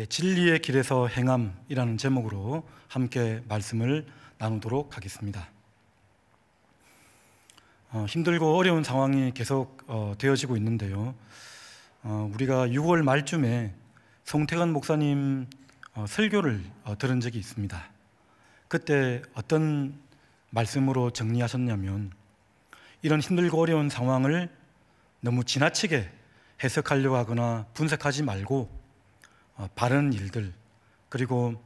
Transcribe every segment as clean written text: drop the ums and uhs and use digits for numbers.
진리의 길에서 행함이라는 제목으로 함께 말씀을 나누도록 하겠습니다. 힘들고 어려운 상황이 계속 되어지고 있는데요. 우리가 6월 말쯤에 송태관 목사님 설교를 들은 적이 있습니다. 그때 어떤 말씀으로 정리하셨냐면, 이런 힘들고 어려운 상황을 너무 지나치게 해석하려고 하거나 분석하지 말고 바른 일들, 그리고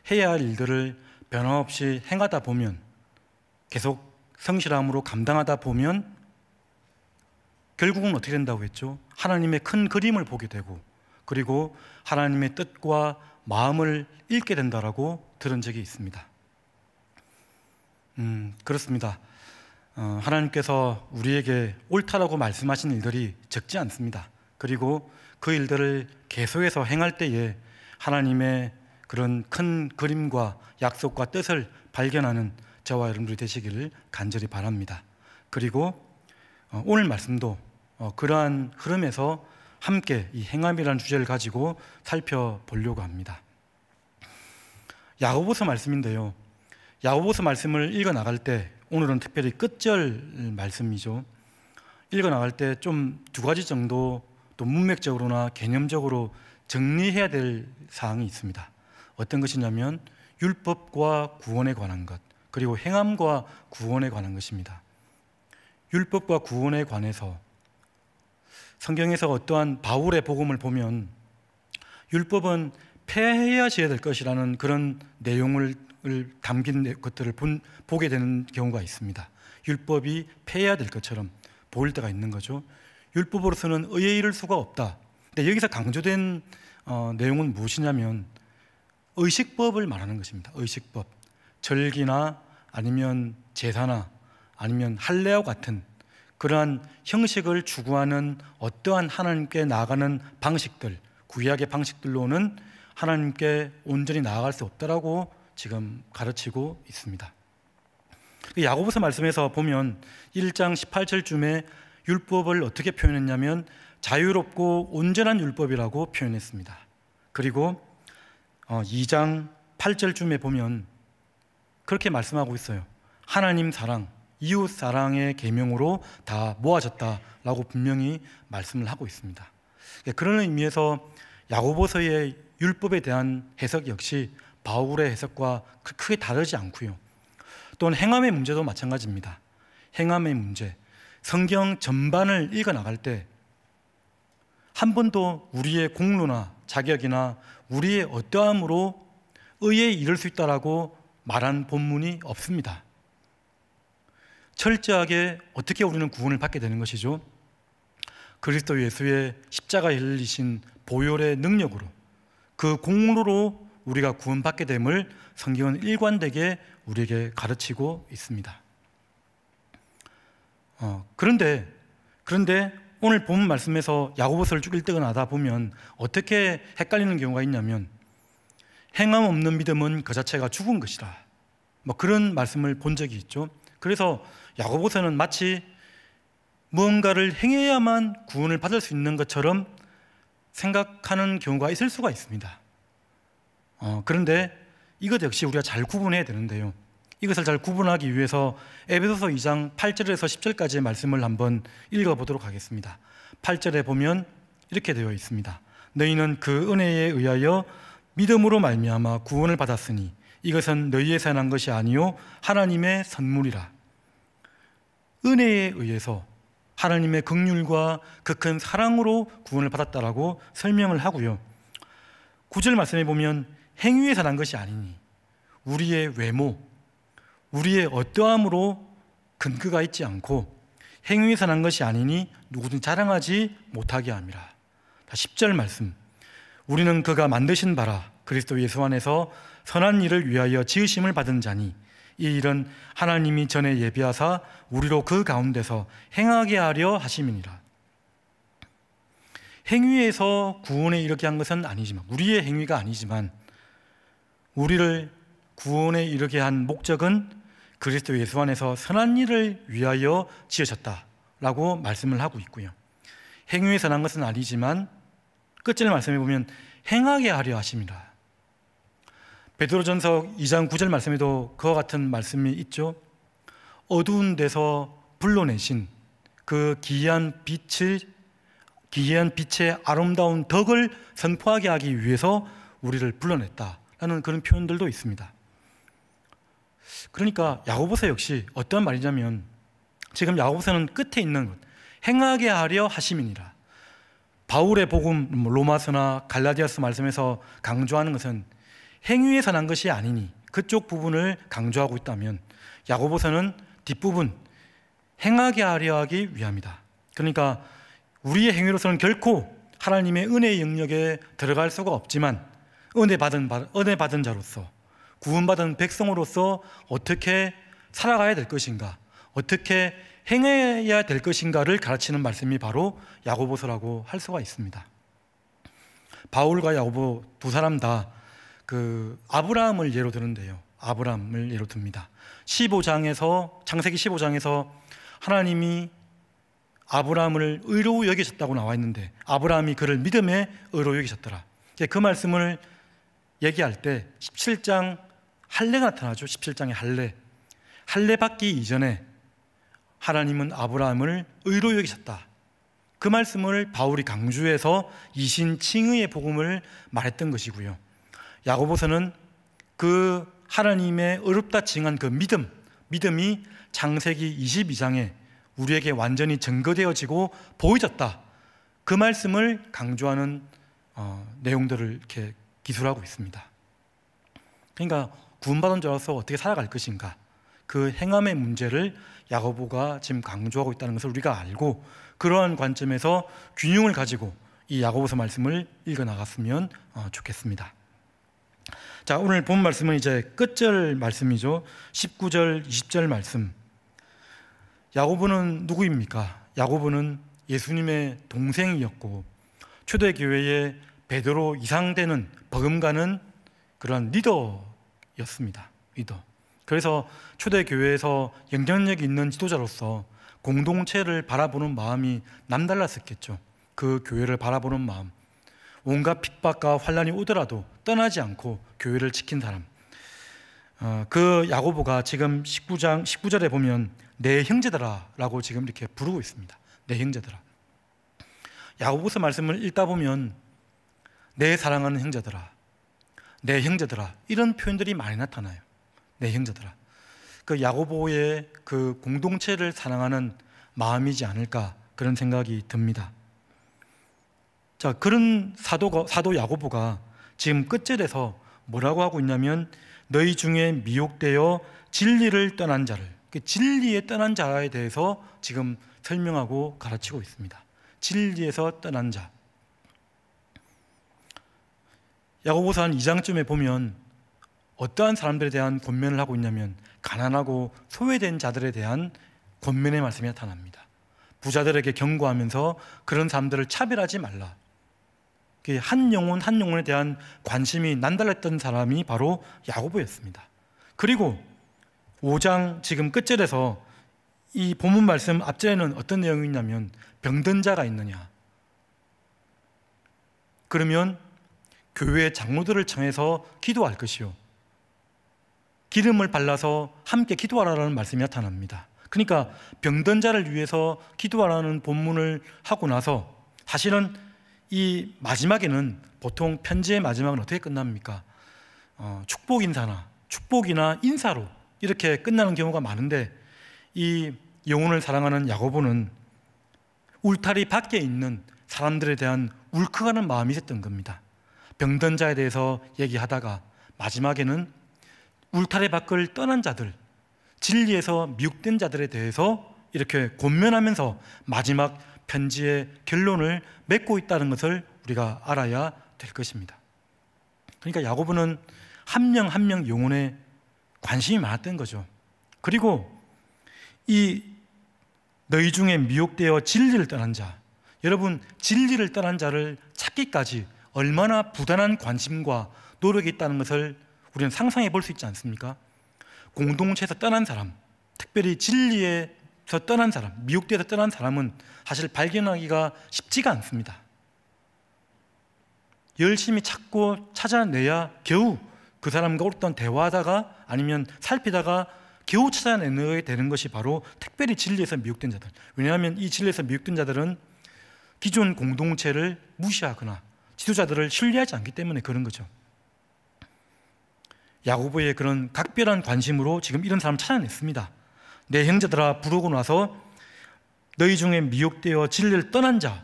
해야 할 일들을 변함없이 행하다 보면, 계속 성실함으로 감당하다 보면 결국은 어떻게 된다고 했죠? 하나님의 큰 그림을 보게 되고, 그리고 하나님의 뜻과 마음을 읽게 된다라고 들은 적이 있습니다. 그렇습니다. 하나님께서 우리에게 옳다라고 말씀하신 일들이 적지 않습니다. 그리고 그 일들을 계속해서 행할 때에 하나님의 그런 큰 그림과 약속과 뜻을 발견하는 저와 여러분들이 되시기를 간절히 바랍니다. 그리고 오늘 말씀도 그러한 흐름에서 함께 이 행함이라는 주제를 가지고 살펴보려고 합니다. 야고보서 말씀인데요, 야고보서 말씀을 읽어나갈 때, 오늘은 특별히 끝절 말씀이죠. 읽어나갈 때 좀 두 가지 정도 또 문맥적으로나 개념적으로 정리해야 될 사항이 있습니다. 어떤 것이냐면 율법과 구원에 관한 것, 그리고 행함과 구원에 관한 것입니다. 율법과 구원에 관해서 성경에서 어떠한 바울의 복음을 보면 율법은 폐해야지어야 될 것이라는 그런 내용을 담긴 것들을 보게 되는 경우가 있습니다. 율법이 폐해야 될 것처럼 보일 때가 있는 거죠. 율법으로서는 의에 이를 수가 없다. 근데 여기서 강조된 내용은 무엇이냐면 의식법을 말하는 것입니다. 의식법, 절기나 아니면 제사나 아니면 할례와 같은 그러한 형식을 추구하는 어떠한 하나님께 나아가는 방식들, 구약의 방식들로는 하나님께 온전히 나아갈 수 없다라고 지금 가르치고 있습니다. 야고보서 말씀에서 보면 1장 18절쯤에 율법을 어떻게 표현했냐면 자유롭고 온전한 율법이라고 표현했습니다. 그리고 2장 8절쯤에 보면 그렇게 말씀하고 있어요. 하나님 사랑, 이웃 사랑의 계명으로 다 모아졌다라고 분명히 말씀을 하고 있습니다. 그런 의미에서 야고보서의 율법에 대한 해석 역시 바울의 해석과 크게 다르지 않고요. 또는 행함의 문제도 마찬가지입니다. 행함의 문제, 성경 전반을 읽어나갈 때 한 번도 우리의 공로나 자격이나 우리의 어떠함으로 의에 이를 수 있다라고 말한 본문이 없습니다. 철저하게 어떻게 우리는 구원을 받게 되는 것이죠? 그리스도 예수의 십자가에 흘리신 보혈의 능력으로, 그 공로로 우리가 구원받게 됨을 성경은 일관되게 우리에게 가르치고 있습니다. 그런데 오늘 본 말씀에서 야고보서를 쭉 읽다가 보면 어떻게 헷갈리는 경우가 있냐면, 행함 없는 믿음은 그 자체가 죽은 것이라, 그런 말씀을 본 적이 있죠. 그래서 야고보서는 마치 무언가를 행해야만 구원을 받을 수 있는 것처럼 생각하는 경우가 있을 수가 있습니다. 그런데 이것 역시 우리가 잘 구분해야 되는데요, 이것을 잘 구분하기 위해서 에베소서 2장 8절에서 10절까지의 말씀을 한번 읽어보도록 하겠습니다. 8절에 보면 이렇게 되어 있습니다. 너희는 그 은혜에 의하여 믿음으로 말미암아 구원을 받았으니 이것은 너희에서 난 것이 아니요 하나님의 선물이라. 은혜에 의해서 하나님의 긍휼과 그 큰 사랑으로 구원을 받았다라고 설명을 하고요. 9절 말씀에 보면 행위에서 난 것이 아니니, 우리의 외모, 우리의 어떠함으로 근거가 있지 않고 행위에서 난 것이 아니니 누구든 자랑하지 못하게 함이라. 10절 말씀, 우리는 그가 만드신 바라 그리스도 예수 안에서 선한 일을 위하여 지으심을 받은 자니 이 일은 하나님이 전에 예비하사 우리로 그 가운데서 행하게 하려 하심이니라. 행위에서 구원에 이르게 한 것은 아니지만, 우리의 행위가 아니지만 우리를 구원에 이르게 한 목적은 그리스도 예수 안에서 선한 일을 위하여 지으셨다라고 말씀을 하고 있고요. 행위에서 난 것은 아니지만 끝절 말씀에 보면 행하게 하려 하심이라. 베드로전서 2장 9절 말씀에도 그와 같은 말씀이 있죠. 어두운 데서 불러내신 그 기이한 빛의 아름다운 덕을 선포하게 하기 위해서 우리를 불러냈다라는 그런 표현들도 있습니다. 그러니까 야고보서 역시 어떤 말이냐면, 지금 야고보서는 끝에 있는 것, 행하게 하려 하심이니라. 바울의 복음 로마서나 갈라디아서 말씀에서 강조하는 것은 행위에서 난 것이 아니니 그쪽 부분을 강조하고 있다면, 야고보서는 뒷부분 행하게 하려 하기 위함이다. 그러니까 우리의 행위로서는 결코 하나님의 은혜의 영역에 들어갈 수가 없지만, 은혜 받은 자로서, 구원받은 백성으로서 어떻게 살아가야 될 것인가, 어떻게 행해야 될 것인가를 가르치는 말씀이 바로 야고보서라고 할 수가 있습니다. 바울과 야고보 두 사람 다 그 아브라함을 예로 드는데요. 아브라함을 예로 듭니다. 창세기 15장에서 하나님이 아브라함을 의로 여기셨다고 나와 있는데, 아브라함이 그를 믿음에 의로 여기셨더라. 그 말씀을 얘기할 때 17장 할례가 나타나죠. 17장의 할례 받기 이전에 하나님은 아브라함을 의로 여기셨다. 그 말씀을 바울이 강조해서 이신칭의의 복음을 말했던 것이고요. 야고보서는 그 하나님의 의롭다 칭한 그 믿음이 창세기 22장에 우리에게 완전히 증거되어지고 보여졌다. 그 말씀을 강조하는 내용들을 이렇게 기술하고 있습니다. 그러니까 구원받은 자로서 어떻게 살아갈 것인가, 그 행함의 문제를 야고보가 지금 강조하고 있다는 것을 우리가 알고, 그러한 관점에서 균형을 가지고 이 야고보서 말씀을 읽어나갔으면 좋겠습니다. 자, 오늘 본 말씀은 이제 끝절 말씀이죠. 19절, 20절 말씀. 야고보는 누구입니까? 야고보는 예수님의 동생이었고 초대교회의 베드로 이상되는 버금가는 그런 리더였습니다. 리더. 그래서 초대교회에서 영향력 있는 지도자로서 공동체를 바라보는 마음이 남달랐었겠죠. 그 교회를 바라보는 마음, 온갖 핍박과 환난이 오더라도 떠나지 않고 교회를 지킨 사람. 그 야고보가 지금 19절에 보면 내 형제들아 라고 지금 이렇게 부르고 있습니다. 내 형제들아. 야고보서 말씀을 읽다 보면 내 사랑하는 형제들아, 내 형제들아, 이런 표현들이 많이 나타나요. 내 형제들아. 그 야고보의 그 공동체를 사랑하는 마음이지 않을까, 그런 생각이 듭니다. 자, 그런 사도 야고보가 지금 끝절에서 뭐라고 하고 있냐면, 너희 중에 미혹되어 진리를 떠난 자를, 그 진리에 떠난 자에 대해서 지금 설명하고 가르치고 있습니다. 진리에서 떠난 자. 야고보서 한 2장쯤에 보면 어떠한 사람들에 대한 권면을 하고 있냐면, 가난하고 소외된 자들에 대한 권면의 말씀이 나타납니다. 부자들에게 경고하면서 그런 사람들을 차별하지 말라. 한 영혼에 대한 관심이 난달했던 사람이 바로 야고보였습니다. 그리고 5장 지금 끝절에서 이 본문 말씀 앞절에는 어떤 내용이 있냐면, 병든 자가 있느냐, 그러면 교회 장로들을 청해서 기도할 것이요, 기름을 발라서 함께 기도하라는 말씀이 나타납니다. 그러니까 병든 자를 위해서 기도하라는 본문을 하고 나서, 사실은 이 마지막에는, 보통 편지의 마지막은 어떻게 끝납니까? 축복이나 인사로 이렇게 끝나는 경우가 많은데, 이 영혼을 사랑하는 야고보는 울타리 밖에 있는 사람들에 대한 울컥하는 마음이 있었던 겁니다. 병든 자에 대해서 얘기하다가 마지막에는 울타리 밖을 떠난 자들, 진리에서 미혹된 자들에 대해서 이렇게 권면하면서 마지막 편지의 결론을 맺고 있다는 것을 우리가 알아야 될 것입니다. 그러니까 야고보는 한 명 한 명 영혼에 관심이 많았던 거죠. 그리고 이 너희 중에 미혹되어 진리를 떠난 자, 여러분, 진리를 떠난 자를 찾기까지 얼마나 부단한 관심과 노력이 있다는 것을 우리는 상상해 볼 수 있지 않습니까? 공동체에서 떠난 사람, 특별히 진리에서 떠난 사람, 미혹되어서 떠난 사람은 사실 발견하기가 쉽지가 않습니다. 열심히 찾고 찾아내야 겨우 그 사람과 어떤 대화하다가 아니면 살피다가 겨우 찾아내야 되는 것이 바로 특별히 진리에서 미혹된 자들. 왜냐하면 이 진리에서 미혹된 자들은 기존 공동체를 무시하거나 지도자들을 신뢰하지 않기 때문에 그런 거죠. 야고보의 그런 각별한 관심으로 지금 이런 사람 찾아냈습니다. 내 형제들아, 부르고 나서 너희 중에 미혹되어 진리를 떠난 자,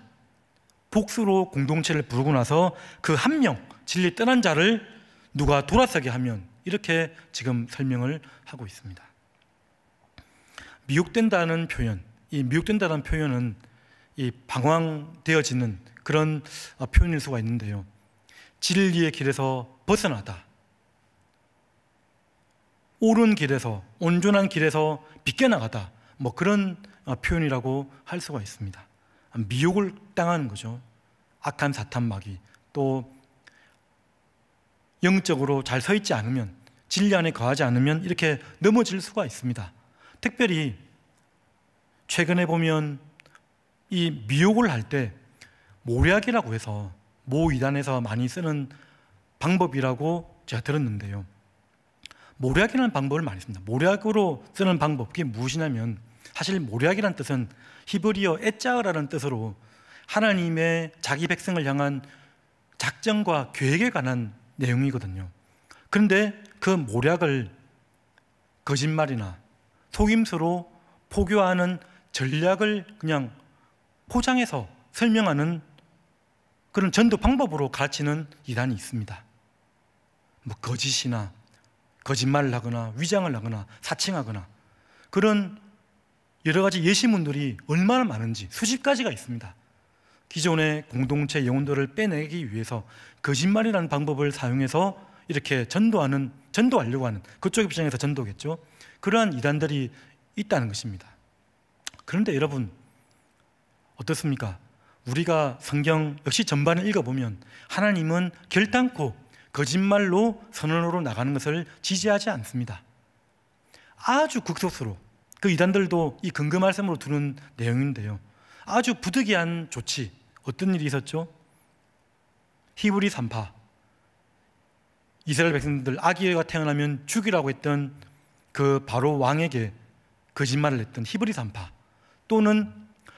복수로 공동체를 부르고 나서 그 한 명, 진리 떠난 자를 누가 돌아서게 하면, 이렇게 지금 설명을 하고 있습니다. 미혹된다는 표현, 이 미혹된다는 표현은 이 방황되어지는 그런 표현일 수가 있는데요. 진리의 길에서 벗어나다, 옳은 길에서, 온전한 길에서 비껴나가다, 뭐 그런 표현이라고 할 수가 있습니다. 미혹을 당하는 거죠. 악한 사탄 마귀, 또 영적으로 잘 서 있지 않으면, 진리 안에 거하지 않으면 이렇게 넘어질 수가 있습니다. 특별히 최근에 보면 이 미혹을 할 때 모략이라고 해서 모 이단에서 많이 쓰는 방법이라고 제가 들었는데요. 모략이라는 방법을 많이 씁니다. 모략으로 쓰는 방법, 그게 무엇이냐면, 사실 모략이라는 뜻은 히브리어 에짜라는 뜻으로 하나님의 자기 백성을 향한 작정과 계획에 관한 내용이거든요. 그런데 그 모략을 거짓말이나 속임수로 포교하는 전략을 그냥 포장해서 설명하는 그런 전도 방법으로 가르치는 이단이 있습니다. 뭐 거짓이나 거짓말을 하거나 위장을 하거나 사칭하거나, 그런 여러 가지 예시문들이 얼마나 많은지 수십 가지가 있습니다. 기존의 공동체 영혼들을 빼내기 위해서 거짓말이라는 방법을 사용해서 이렇게 전도하려고 하는, 그쪽 입장에서 전도겠죠. 그러한 이단들이 있다는 것입니다. 그런데 여러분, 어떻습니까? 우리가 성경 역시 전반을 읽어보면 하나님은 결단코 거짓말로 선언으로 나가는 것을 지지하지 않습니다. 아주 극소수로, 그 이단들도 이 근거 말씀으로 두는 내용인데요, 아주 부득이한 조치, 어떤 일이 있었죠? 히브리 산파, 이스라엘 백성들 아기가 태어나면 죽이라고 했던 그 바로 왕에게 거짓말을 했던 히브리 산파, 또는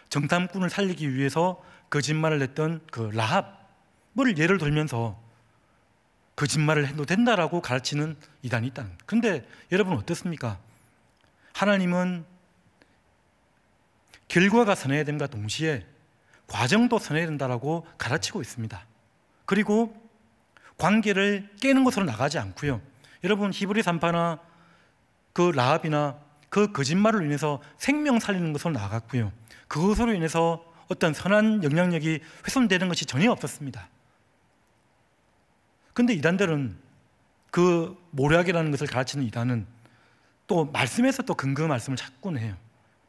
정탐꾼을 살리기 위해서 거짓말을 했던 그 라합을 예를 들면서 거짓말을 해도 된다라고 가르치는 이단이 있다는 거예요. 그런데 여러분 어떻습니까? 하나님은 결과가 선해야 됨과 동시에 과정도 선해야 된다라고 가르치고 있습니다. 그리고 관계를 깨는 것으로 나가지 않고요. 여러분, 히브리 산파나 그 라합이나 그 거짓말로 인해서 생명 살리는 것으로 나갔고요, 그것으로 인해서 어떤 선한 영향력이 훼손되는 것이 전혀 없었습니다. 그런데 이단들은, 그 모략이라는 것을 가르치는 이단은 또 말씀에서 또 근거 말씀을 찾곤 해요.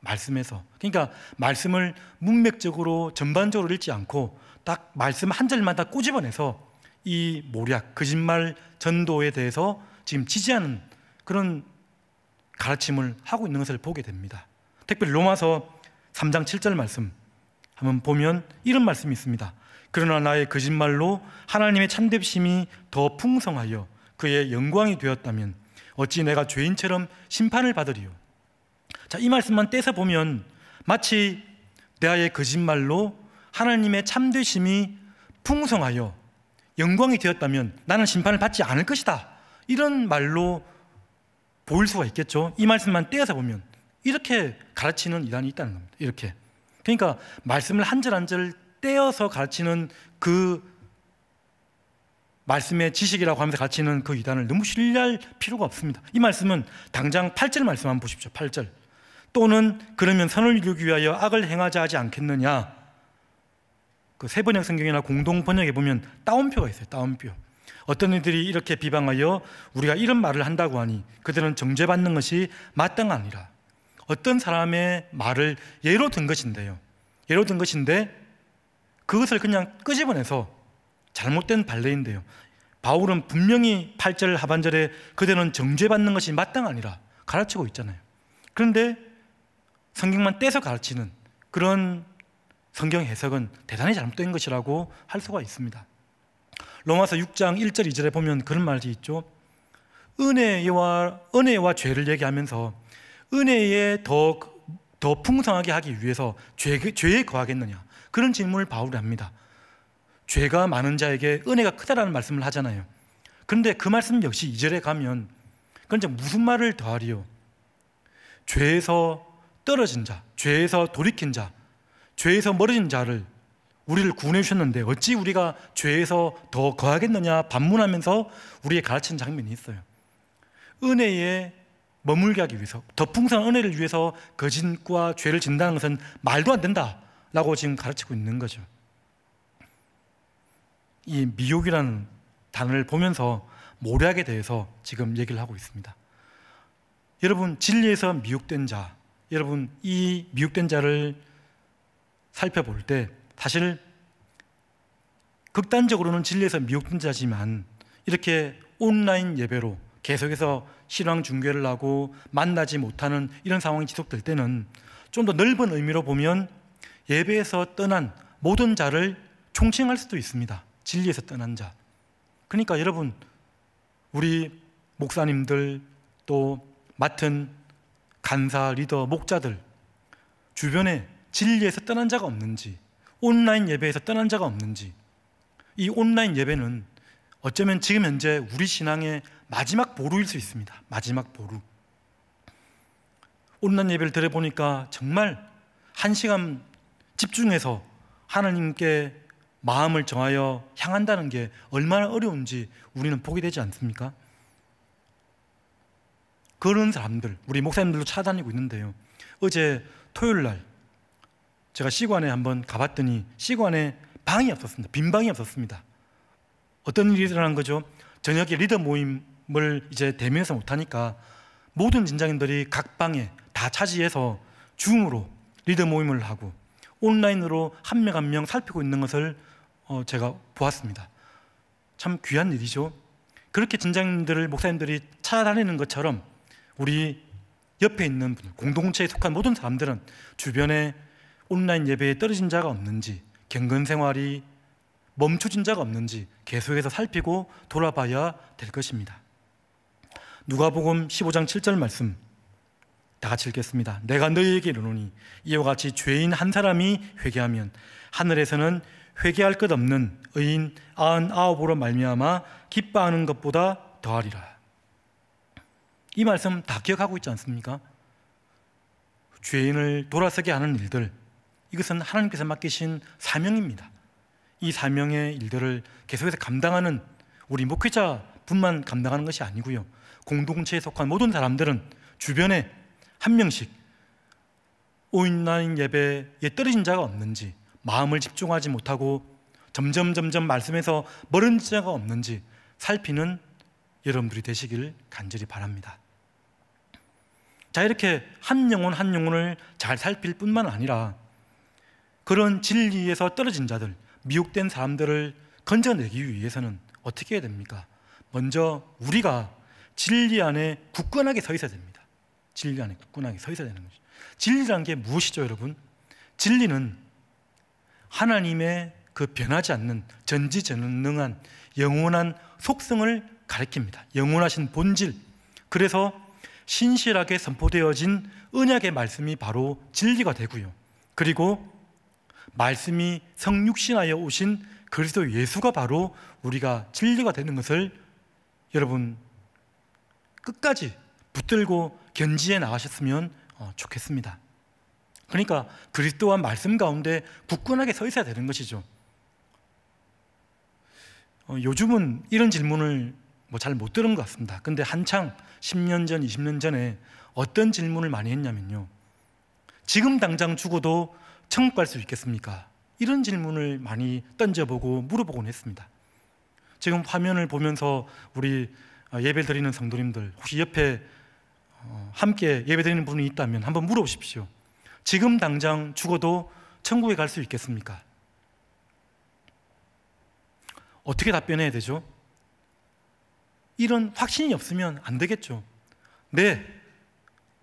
말씀에서. 그러니까 말씀을 문맥적으로 전반적으로 읽지 않고 딱 말씀 한 절마다 꼬집어내서 이 모략, 거짓말 전도에 대해서 지금 지지하는 그런 가르침을 하고 있는 것을 보게 됩니다. 특별히 로마서 3장 7절 말씀 한번 보면 이런 말씀이 있습니다. 그러나 나의 거짓말로 하나님의 참되심이 더 풍성하여 그의 영광이 되었다면 어찌 내가 죄인처럼 심판을 받으리요. 자, 이 말씀만 떼서 보면 마치 나의 거짓말로 하나님의 참되심이 풍성하여 영광이 되었다면 나는 심판을 받지 않을 것이다, 이런 말로 보일 수가 있겠죠. 이 말씀만 떼어서 보면 이렇게 가르치는 이단이 있다는 겁니다. 이렇게. 그러니까 말씀을 한 절 한 절 떼어서 가르치는 그 말씀의 지식이라고 하면서 가르치는 그 이단을 너무 신뢰할 필요가 없습니다. 이 말씀은 당장 8절 말씀 한번 보십시오. 8절. 또는 그러면 선을 이루기 위하여 악을 행하자 하지 않겠느냐. 그 세번역 성경이나 공동 번역에 보면 따옴표가 있어요. 따옴표. 어떤 이들이 이렇게 비방하여 우리가 이런 말을 한다고 하니 그들은 정죄받는 것이 마땅하니라. 어떤 사람의 말을 예로 든 것인데요, 예로 든 것인데 그것을 그냥 끄집어내서 잘못된 발레인데요, 바울은 분명히 8절 하반절에 그들은 정죄받는 것이 마땅하니라 가르치고 있잖아요. 그런데 성경만 떼서 가르치는 그런 성경 해석은 대단히 잘못된 것이라고 할 수가 있습니다. 로마서 6장 1절 2절에 보면 그런 말이 있죠. 은혜와 죄를 얘기하면서 은혜에 더 풍성하게 하기 위해서 죄에 거하겠느냐, 그런 질문을 바울이 합니다. 죄가 많은 자에게 은혜가 크다라는 말씀을 하잖아요. 그런데 그 말씀 역시 2절에 가면 그건 이제 무슨 말을 더하리요? 죄에서 떨어진 자, 죄에서 돌이킨 자, 죄에서 멀어진 자를 우리를 구원해 주셨는데 어찌 우리가 죄에서 더 거하겠느냐 반문하면서 우리의 가르치는 장면이 있어요. 은혜에 머물게 하기 위해서, 더 풍성한 은혜를 위해서 거짓과 죄를 진다는 것은 말도 안 된다라고 지금 가르치고 있는 거죠. 이 미혹이라는 단어를 보면서 모략에 대해서 지금 얘기를 하고 있습니다. 여러분, 진리에서 미혹된 자, 여러분 이 미혹된 자를 살펴볼 때 사실 극단적으로는 진리에서 미혹된 자지만 이렇게 온라인 예배로 계속해서 신앙 중계를 하고 만나지 못하는 이런 상황이 지속될 때는 좀 더 넓은 의미로 보면 예배에서 떠난 모든 자를 총칭할 수도 있습니다. 진리에서 떠난 자. 그러니까 여러분, 우리 목사님들 또 맡은 간사, 리더, 목자들 주변에 진리에서 떠난 자가 없는지, 온라인 예배에서 떠난 자가 없는지. 이 온라인 예배는 어쩌면 지금 현재 우리 신앙의 마지막 보루일 수 있습니다. 마지막 보루. 온라인 예배를 들어보니까 정말 1시간 집중해서 하나님께 마음을 정하여 향한다는 게 얼마나 어려운지 우리는 보게 되지 않습니까? 그런 사람들, 우리 목사님들도 찾아다니고 있는데요. 어제 토요일 날 제가 C관에 한번 가봤더니 C관에 방이 없었습니다. 빈 방이 없었습니다. 어떤 일이 일어난 거죠? 저녁에 리더 모임을 이제 대면해서 못하니까 모든 진장님들이 각 방에 다 차지해서 줌으로 리더 모임을 하고 온라인으로 한 명 한 명 살피고 있는 것을 제가 보았습니다. 참 귀한 일이죠. 그렇게 진장님들을 목사님들이 찾아다니는 것처럼 우리 옆에 있는 분들, 공동체에 속한 모든 사람들은 주변에 온라인 예배에 떨어진 자가 없는지, 경건 생활이 멈춰진 자가 없는지 계속해서 살피고 돌아봐야 될 것입니다. 누가복음 15장 7절 말씀 다 같이 읽겠습니다. 내가 너희에게 이르노니 이와 같이 죄인 한 사람이 회개하면 하늘에서는 회개할 것 없는 의인 99으로 말미암아 기뻐하는 것보다 더하리라. 이 말씀 다 기억하고 있지 않습니까? 죄인을 돌아서게 하는 일들, 이것은 하나님께서 맡기신 사명입니다. 이 사명의 일들을 계속해서 감당하는 우리 목회자뿐만 감당하는 것이 아니고요, 공동체에 속한 모든 사람들은 주변에 한 명씩 온라인 예배에 떨어진 자가 없는지, 마음을 집중하지 못하고 점점 말씀에서 멀은 자가 없는지 살피는 여러분들이 되시기를 간절히 바랍니다. 자, 이렇게 한 영혼 한 영혼을 잘 살필 뿐만 아니라 그런 진리에서 떨어진 자들, 미혹된 사람들을 건져내기 위해서는 어떻게 해야 됩니까? 먼저 우리가 진리 안에 굳건하게 서 있어야 됩니다. 진리 안에 굳건하게 서 있어야 되는 것이죠. 진리라는 게 무엇이죠, 여러분? 진리는 하나님의 그 변하지 않는 전지전능한 영원한 속성을 가리킵니다. 영원하신 본질. 그래서 신실하게 선포되어진 언약의 말씀이 바로 진리가 되고요, 그리고 말씀이 성육신하여 오신 그리스도 예수가 바로 우리가 진리가 되는 것을 여러분 끝까지 붙들고 견지해 나가셨으면 좋겠습니다. 그러니까 그리스도와 말씀 가운데 굳건하게 서 있어야 되는 것이죠. 요즘은 이런 질문을 잘 못 들은 것 같습니다. 근데 한창 10년 전, 20년 전에 어떤 질문을 많이 했냐면요, 지금 당장 죽어도 천국 갈 수 있겠습니까? 이런 질문을 많이 던져보고 물어보곤 했습니다. 지금 화면을 보면서 우리 예배 드리는 성도님들, 혹시 옆에 함께 예배 드리는 분이 있다면 한번 물어보십시오. 지금 당장 죽어도 천국에 갈 수 있겠습니까? 어떻게 답변해야 되죠? 이런 확신이 없으면 안 되겠죠. 네,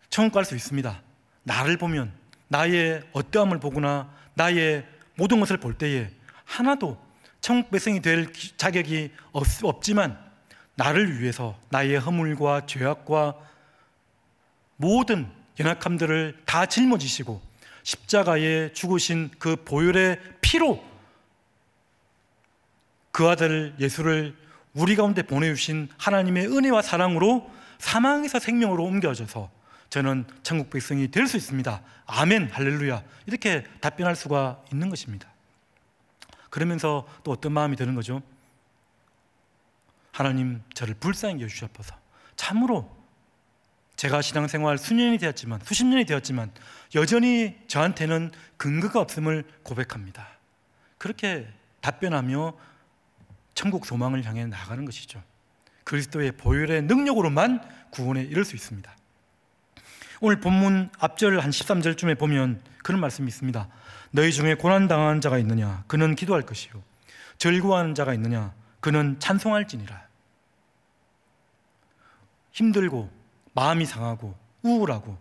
천국 갈 수 있습니다. 나를 보면, 나의 어떠함을 보거나 나의 모든 것을 볼 때에 하나도 천국 백성이 될 자격이 없지만 나를 위해서 나의 허물과 죄악과 모든 연약함들을 다 짊어지시고 십자가에 죽으신 그 보혈의 피로 그 아들 예수를 우리 가운데 보내주신 하나님의 은혜와 사랑으로 사망에서 생명으로 옮겨져서 저는 천국 백성이 될 수 있습니다. 아멘, 할렐루야. 이렇게 답변할 수가 있는 것입니다. 그러면서 또 어떤 마음이 드는 거죠? 하나님, 저를 불쌍히 여주시옵소서. 참으로 제가 신앙생활 수년이 되었지만, 수십 년이 되었지만 여전히 저한테는 근거가 없음을 고백합니다. 그렇게 답변하며 천국 소망을 향해 나가는 것이죠. 그리스도의 보혈의 능력으로만 구원에 이를 수 있습니다. 오늘 본문 앞절 한 13절쯤에 보면 그런 말씀이 있습니다. 너희 중에 고난당한 자가 있느냐? 그는 기도할 것이요. 절구하는 자가 있느냐? 그는 찬송할지니라. 힘들고 마음이 상하고 우울하고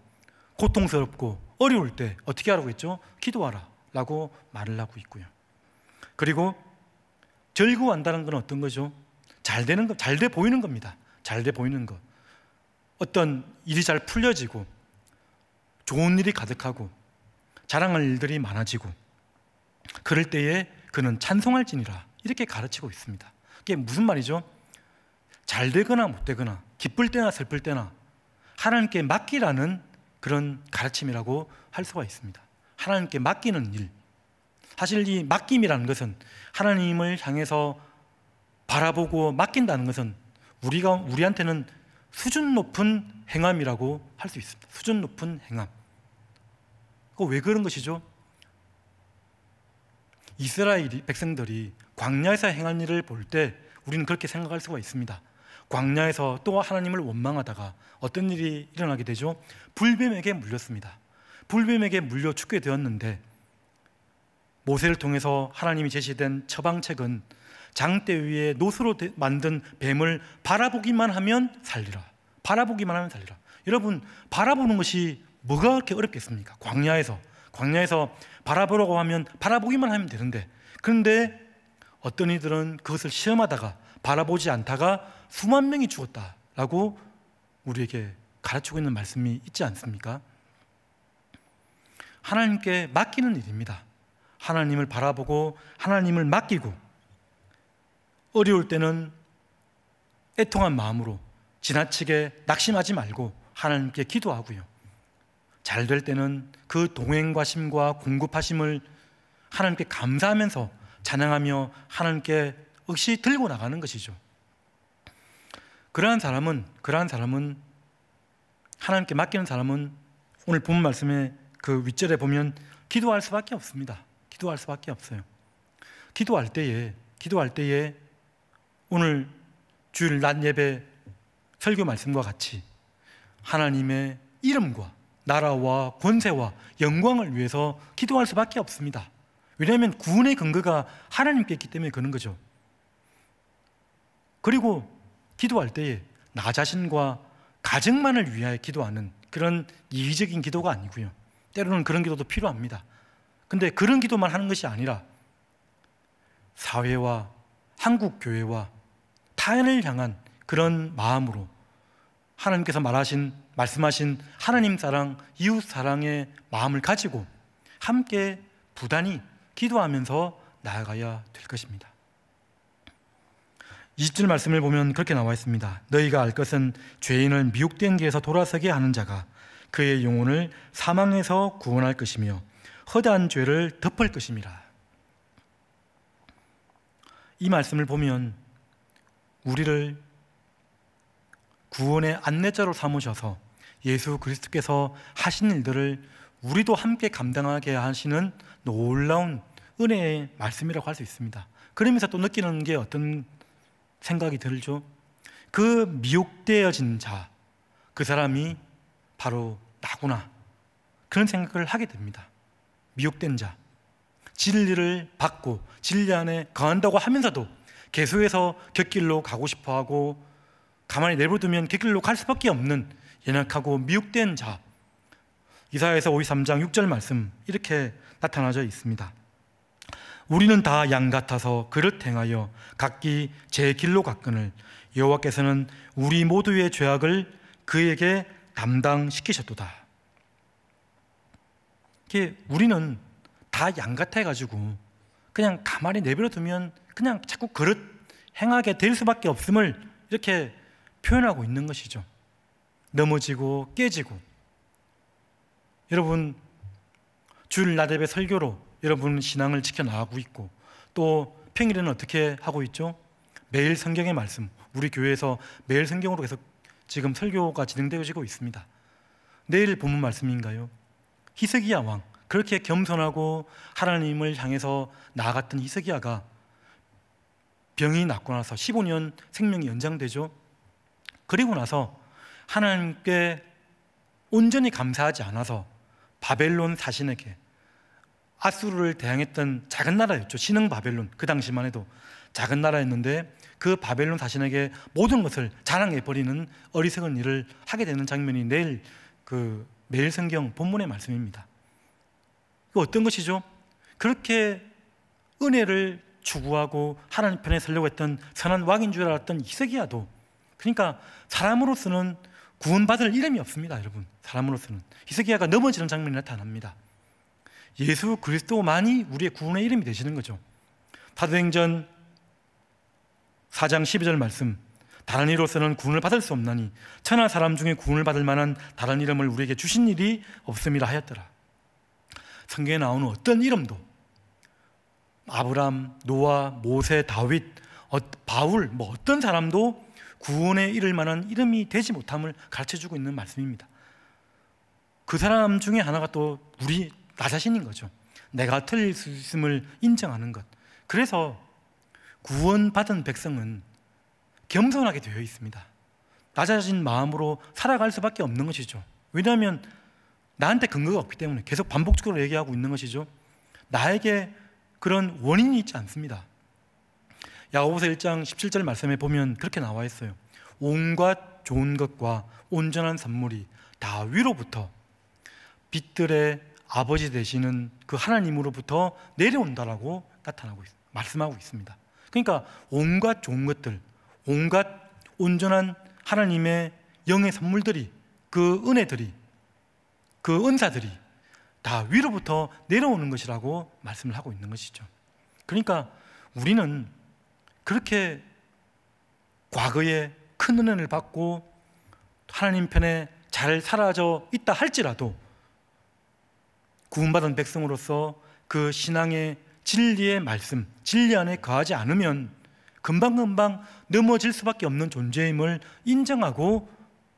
고통스럽고 어려울 때 어떻게 하라고 했죠? 기도하라 라고 말을 하고 있고요. 그리고 절구한다는 건 어떤 거죠? 잘 되는 거, 잘 돼 보이는 겁니다. 잘 돼 보이는 것. 어떤 일이 잘 풀려지고 좋은 일이 가득하고 자랑할 일들이 많아지고 그럴 때에 그는 찬송할지니라 이렇게 가르치고 있습니다. 이게 무슨 말이죠? 잘 되거나 못 되거나 기쁠 때나 슬플 때나 하나님께 맡기라는 그런 가르침이라고 할 수가 있습니다. 하나님께 맡기는 일. 사실 이 맡김이라는 것은 하나님을 향해서 바라보고 맡긴다는 것은 우리한테는 수준 높은 행함이라고 할 수 있습니다. 수준 높은 행함. 왜 그런 것이죠? 이스라엘 백성들이 광야에서 행한 일을 볼 때 우리는 그렇게 생각할 수가 있습니다. 광야에서 또 하나님을 원망하다가 어떤 일이 일어나게 되죠? 불뱀에게 물렸습니다. 불뱀에게 물려 죽게 되었는데 모세를 통해서 하나님이 제시된 처방책은 장대 위에 노수로 만든 뱀을 바라보기만 하면 살리라. 바라보기만 하면 살리라. 여러분, 바라보는 것이 뭐가 그렇게 어렵겠습니까? 광야에서 바라보라고 하면 바라보기만 하면 되는데, 그런데 어떤 이들은 그것을 시험하다가 바라보지 않다가 수만 명이 죽었다라고 우리에게 가르치고 있는 말씀이 있지 않습니까? 하나님께 맡기는 일입니다. 하나님을 바라보고 하나님을 맡기고 어려울 때는 애통한 마음으로 지나치게 낙심하지 말고 하나님께 기도하고요. 잘 될 때는 그 동행과심과 공급하심을 하나님께 감사하면서 찬양하며 하나님께 억시 들고 나가는 것이죠. 그러한 사람은 하나님께 맡기는 사람은 오늘 본 말씀의 그 윗절에 보면 기도할 수밖에 없습니다. 기도할 수밖에 없어요. 기도할 때에 오늘 주일 낮 예배 설교 말씀과 같이 하나님의 이름과 나라와 권세와 영광을 위해서 기도할 수밖에 없습니다. 왜냐하면 구원의 근거가 하나님께 있기 때문에 그런 거죠. 그리고 기도할 때에 나 자신과 가정만을 위하여 기도하는 그런 이기적인 기도가 아니고요. 때로는 그런 기도도 필요합니다. 근데 그런 기도만 하는 것이 아니라 사회와 한국 교회와 타인을 향한 그런 마음으로 하나님께서 말씀하신 하나님 사랑, 이웃 사랑의 마음을 가지고 함께 부단히 기도하면서 나아가야 될 것입니다. 20절 말씀을 보면 그렇게 나와 있습니다. 너희가 알 것은 죄인을 미혹된 길에서 돌아서게 하는 자가 그의 영혼을 사망에서 구원할 것이며 허다한 죄를 덮을 것임이라. 이 말씀을 보면 우리를 구원의 안내자로 삼으셔서 예수 그리스도께서 하신 일들을 우리도 함께 감당하게 하시는 놀라운 은혜의 말씀이라고 할 수 있습니다. 그러면서 또 느끼는 게 어떤 생각이 들죠? 그 미혹되어진 자, 그 사람이 바로 나구나, 그런 생각을 하게 됩니다. 미혹된 자, 진리를 받고 진리 안에 거한다고 하면서도 계속해서 곁길로 가고 싶어하고 가만히 내버려두면 곁길로 갈 수밖에 없는 연약하고 미혹된 자, 이사야에서 53장 6절 말씀 이렇게 나타나져 있습니다. 우리는 다 양 같아서 그릇 행하여 각기 제 길로 갔거늘 여호와께서는 우리 모두의 죄악을 그에게 담당시키셨도다. 우리는 다 양 같아가지고 그냥 가만히 내버려 두면 그냥 자꾸 그릇 행하게 될 수밖에 없음을 이렇게 표현하고 있는 것이죠. 넘어지고 깨지고. 여러분, 주일 나대배 설교로 여러분 신앙을 지켜나가고 있고, 또 평일에는 어떻게 하고 있죠? 매일 성경의 말씀, 우리 교회에서 매일 성경으로 계속 지금 설교가 진행되어지고 있습니다. 내일 본문 말씀인가요? 히스기야 왕, 그렇게 겸손하고 하나님을 향해서 나아갔던 히스기야가 병이 낫고 나서 15년 생명이 연장되죠. 그리고 나서 하나님께 온전히 감사하지 않아서 바벨론 사신에게, 아수르를 대항했던 작은 나라였죠. 신흥 바벨론, 그 당시만 해도 작은 나라였는데 그 바벨론 사신에게 모든 것을 자랑해버리는 어리석은 일을 하게 되는 장면이 내일 매일 성경 본문의 말씀입니다. 어떤 것이죠? 그렇게 은혜를 추구하고 하나님 편에 서려고 했던 선한 왕인 줄 알았던 히스기야도, 그러니까 사람으로서는 구원받을 이름이 없습니다. 여러분, 사람으로서는 히스기야가 넘어지는 장면이 나타납니다. 예수 그리스도만이 우리의 구원의 이름이 되시는 거죠. 사도행전 4장 12절 말씀, 다른 이로서는 구원을 받을 수 없나니 천하 사람 중에 구원을 받을 만한 다른 이름을 우리에게 주신 일이 없음이라 하였더라. 성경에 나오는 어떤 이름도 아브람, 노아, 모세, 다윗, 바울, 어떤 사람도 구원에 이를 만한 이름이 되지 못함을 가르쳐주고 있는 말씀입니다. 그 사람 중에 하나가 또 나 자신인 거죠. 내가 틀릴 수 있음을 인정하는 것. 그래서 구원받은 백성은 겸손하게 되어 있습니다. 낮아진 마음으로 살아갈 수밖에 없는 것이죠. 왜냐하면 나한테 근거가 없기 때문에 계속 반복적으로 얘기하고 있는 것이죠. 나에게 그런 원인이 있지 않습니다. 야고보서 1장 17절 말씀에 보면 그렇게 나와 있어요. 온갖 좋은 것과 온전한 선물이 다 위로부터 빛들의 아버지 되시는 그 하나님으로부터 내려온다라고 말씀하고 있습니다. 그러니까 온갖 좋은 것들, 온갖 온전한 하나님의 영의 선물들이, 그 은혜들이, 그 은사들이 다 위로부터 내려오는 것이라고 말씀을 하고 있는 것이죠. 그러니까 우리는 그렇게 과거에 큰 은혜를 받고 하나님 편에 잘 살아져 있다 할지라도 구원받은 백성으로서 그 신앙의 진리의 말씀, 진리 안에 거하지 않으면 금방금방 넘어질 수밖에 없는 존재임을 인정하고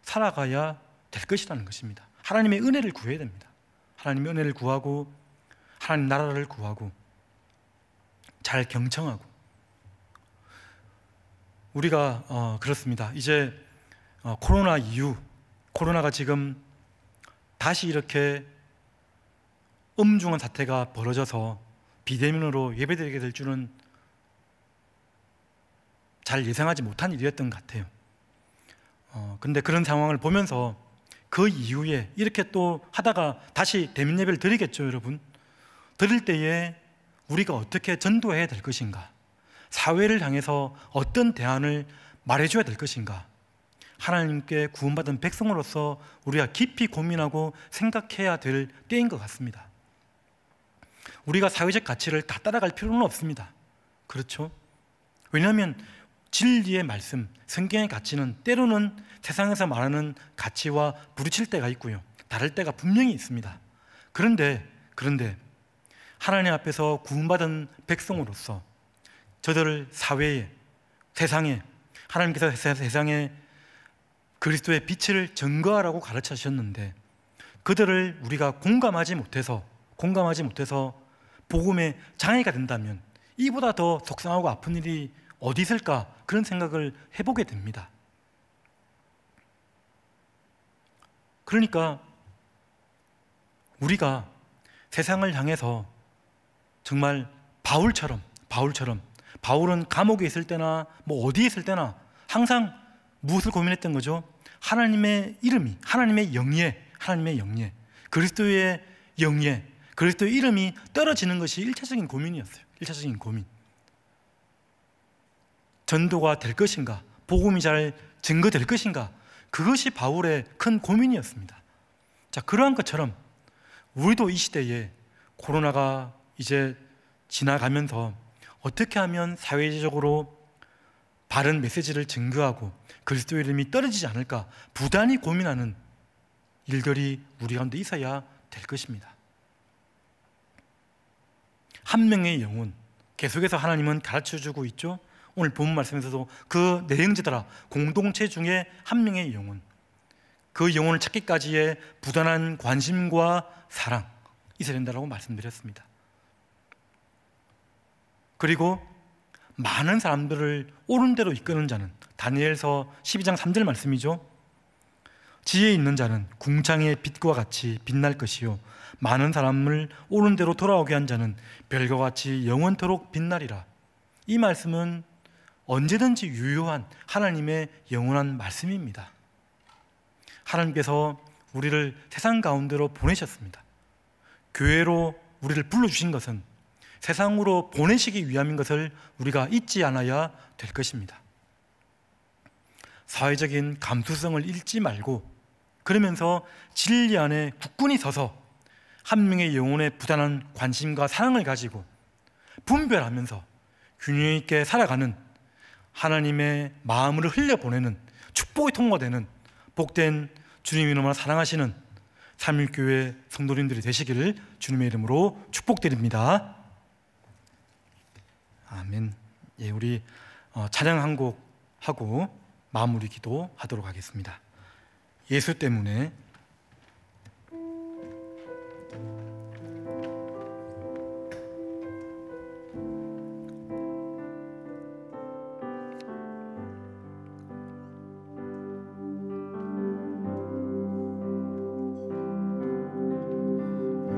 살아가야 될 것이라는 것입니다. 하나님의 은혜를 구해야 됩니다. 하나님의 은혜를 구하고 하나님 나라를 구하고 잘 경청하고. 우리가 그렇습니다. 이제 코로나 이후, 코로나가 지금 다시 이렇게 엄중한 사태가 벌어져서 비대면으로 예배드리게 될 줄은 잘 예상하지 못한 일이었던 것 같아요. 근데 그런 상황을 보면서 그 이후에 이렇게 또 하다가 다시 대면 예배를 드리겠죠, 여러분. 드릴 때에 우리가 어떻게 전도해야 될 것인가, 사회를 향해서 어떤 대안을 말해줘야 될 것인가, 하나님께 구원받은 백성으로서 우리가 깊이 고민하고 생각해야 될 때인 것 같습니다. 우리가 사회적 가치를 다 따라갈 필요는 없습니다. 그렇죠? 왜냐하면 진리의 말씀, 성경의 가치는 때로는 세상에서 말하는 가치와 부딪힐 때가 있고요, 다를 때가 분명히 있습니다. 그런데 하나님 앞에서 구원받은 백성으로서 저들을 사회에, 세상에, 하나님께서 세상에 그리스도의 빛을 증거하라고 가르치셨는데 그들을 우리가 공감하지 못해서 복음의 장애가 된다면 이보다 더 속상하고 아픈 일이 어디 있을까, 그런 생각을 해보게 됩니다. 그러니까 우리가 세상을 향해서 정말 바울은 감옥에 있을 때나 어디에 있을 때나 항상 무엇을 고민했던 거죠? 하나님의 이름이, 하나님의 영예, 그리스도의 영예, 그리스도의 이름이 떨어지는 것이 일차적인 고민이었어요. 1차적인 고민. 전도가 될 것인가? 복음이 잘 증거될 것인가? 그것이 바울의 큰 고민이었습니다. 자, 그러한 것처럼 우리도 이 시대에 코로나가 이제 지나가면서 어떻게 하면 사회적으로 바른 메시지를 증거하고 그리스도의 이름이 떨어지지 않을까 부단히 고민하는 일들이 우리 가운데 있어야 될 것입니다. 한 명의 영혼, 계속해서 하나님은 가르쳐주고 있죠. 오늘 본 말씀에서도 그 내형제들아, 공동체 중에 한 명의 영혼, 그 영혼을 찾기까지의 부단한 관심과 사랑 있어야 된다고 말씀드렸습니다. 그리고 많은 사람들을 옳은 대로 이끄는 자는, 다니엘서 12장 3절 말씀이죠. 지혜 있는 자는 궁창의 빛과 같이 빛날 것이요 많은 사람을 옳은 대로 돌아오게 한 자는 별과 같이 영원토록 빛나리라. 이 말씀은 언제든지 유효한 하나님의 영원한 말씀입니다. 하나님께서 우리를 세상 가운데로 보내셨습니다. 교회로 우리를 불러주신 것은 세상으로 보내시기 위함인 것을 우리가 잊지 않아야 될 것입니다. 사회적인 감수성을 잃지 말고, 그러면서 진리 안에 굳건히 서서 한 명의 영혼에 부단한 관심과 사랑을 가지고 분별하면서 균형 있게 살아가는, 하나님의 마음을 흘려보내는, 축복이 통과되는 복된 주님이 너무나 사랑하시는 삼일교회 성도님들이 되시기를 주님의 이름으로 축복드립니다. 아멘. 예, 우리 찬양 한 곡 하고 마무리 기도하도록 하겠습니다. 예수 때문에.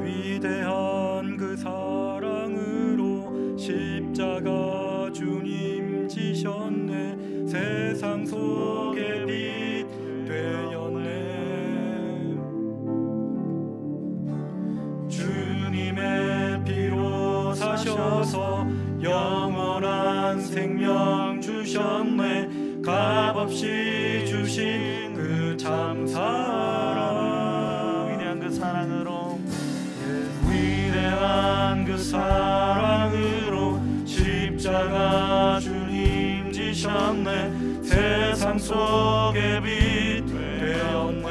위대한 그 사랑으로 십자가 주님 지셨네. 세상 속에 빛 되었네. 주님의 피로 사셔서 영원한 생명 주셨네. 값없이 주신 그 참 사랑, 위대한 그 사랑으로, 위대한 그 사랑으로 십자가 주님 지셨네. 세상 속에 빛 되었네.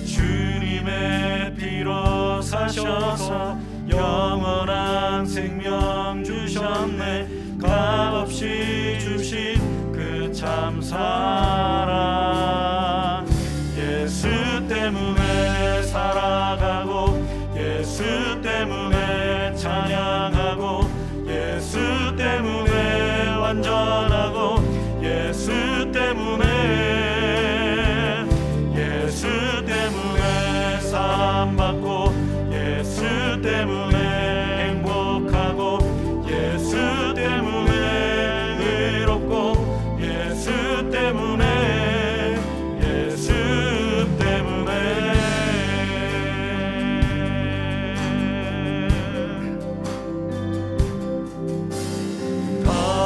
주님의 피로 사셔서 영원한 생명 주셨네. 값없이 주신 그 참 사랑. 예수 때문에 살아가고, 예수 때문에 찬양하고, 예수 때문에 완전하고, 예수 때문에, 예수 때문에 사랑받고, 예수 때문에 행복하고, 예수 때문에 의롭고, 예수 때문에, 예수 때문에.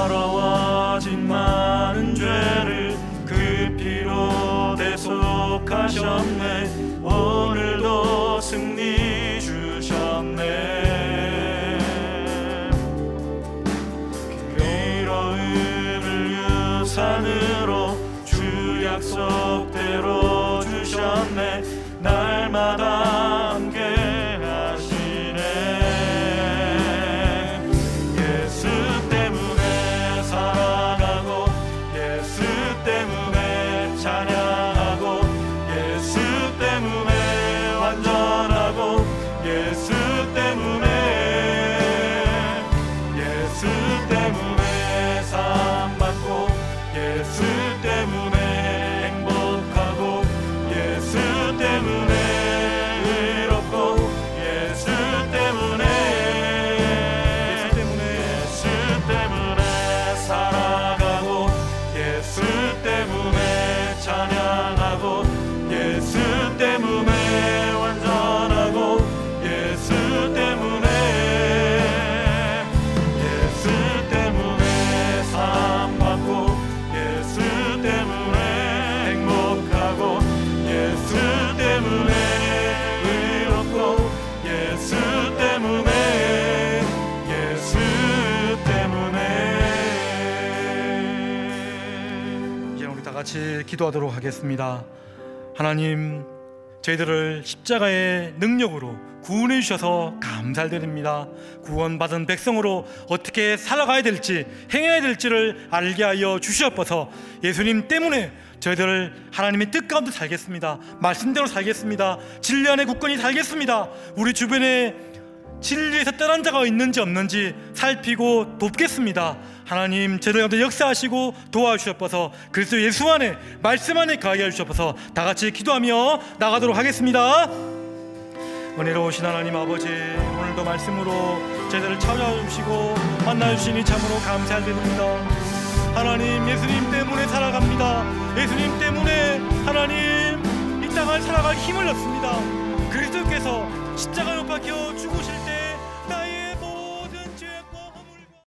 더러워진 많은 죄를 그 피로 대속하셨네. 오늘도 승리 주셨네. 의로움을 유산으로 주 약속대로 주셨네. 날마다 함께 하시네. 예수 때문에 살아가고, 예수 때문에 찬양하고, 예수 때문에 완전하고, 예수 때문에, 예수 때문에 사랑받고, 예수 때문에 행복하고, 예수 때문에 다 같이 기도하도록 하겠습니다. 하나님, 저희들을 십자가의 능력으로 구원해 주셔서 감사드립니다. 구원받은 백성으로 어떻게 살아가야 될지, 행해야 될지를 알게 하여 주시옵소서. 예수님 때문에 저희들 하나님의 뜻 가운데 살겠습니다. 말씀대로 살겠습니다. 진리 안에 굳건히 살겠습니다. 우리 주변에 진리에서 떠난 자가 있는지 없는지 살피고 돕겠습니다. 하나님, 저희들 가운데 역사하시고 도와주시옵소서. 그리스도 예수 안에, 말씀 안에 거하게 해주시옵소서. 다 같이 기도하며 나가도록 하겠습니다. 은혜로우신 하나님 아버지, 오늘도 말씀으로 저희들을 찾아주시고 만나주시니 참으로 감사드립니다. 하나님, 예수님 때문에 살아갑니다. 예수님 때문에 하나님 이 땅을 살아갈 힘을 얻습니다. 그리스도께서 십자가 못 박혀 죽으